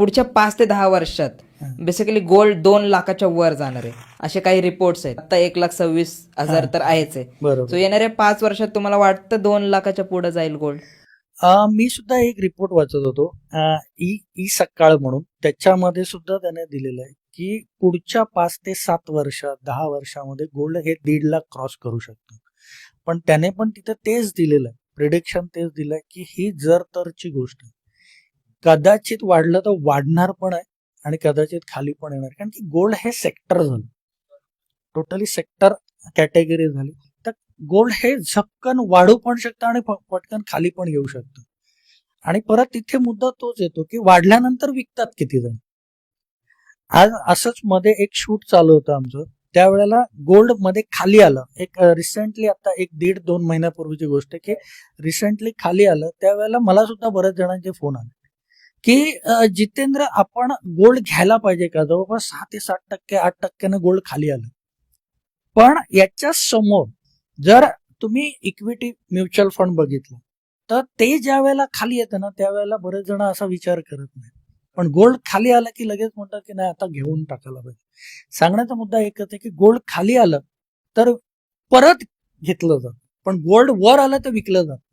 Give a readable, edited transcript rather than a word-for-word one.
पुढच्या 5 ते 10 वर्षात बेसिकली गोल्ड 2 लाखाच्या वर जाणार आहे, असे काही रिपोर्ट्स आहेत. आता 1,26,000 तर आहेच आहे. बरोबर. सो येणाऱ्या 5 वर्षात तुम्हाला वाटतं 2 लाखाच्या पुढे जाईल गोल्ड? मी सुद्धा एक रिपोर्ट वाचत होतो, ई सकाळ म्हणून. त्याच्यामध्ये सुद्धा त्याने दिलेलं आहे की पुढच्या 5 ते 7 वर्षात 10 वर्षामध्ये गोल्ड हे 1.5 लाख क्रॉस करू शकतं. पण त्याने पण तिथे तेच दिलेलं आहे, प्रिडिक्शन तेच दिलंय की ही जर तरची गोष्ट आहे. कदाचित वाढलं तर वाढणार पण आहे आणि कदाचित खाली पण येणार, कारण की गोल्ड हे सेक्टर झालं, टोटली सेक्टर कॅटेगरी झाली. तर गोल्ड हे झपकन वाढू पण शकतं आणि पटकन खाली पण येऊ शकतं. आणि परत तिथे मुद्दा तोच येतो की वाढल्यानंतर विकतात किती जण. आज असंच मध्ये एक शूट चालू होतं आमचं, त्यावेळेला गोल्ड मध्ये खाली आलं. एक रिसेंटली आता 1-1.5-2 महिन्यापूर्वीची गोष्ट आहे की रिसेंटली खाली आलं. त्यावेळेला मला सुद्धा बऱ्याच जणांचे फोन आले की जितेंद्र, आपण गोल्ड घ्यायला पाहिजे का? जवळपास 6 ते 7%, 8% गोल्ड खाली आलं. पण याच्या समोर जर तुम्ही इक्विटी म्युच्युअल फंड बघितलं तर ते ज्या वेळेला खाली येतं ना, त्यावेळेला बरेच जण असा विचार करत नाही. पण गोल्ड खाली आलं की लगेच म्हणतात की नाही, आता घेऊन टाकायला पाहिजे. सांगण्याचा मुद्दा एकच आहे की गोल्ड खाली आलं तर परत घेतलं जातं, पण गोल्ड वर आलं तर विकलं जातं.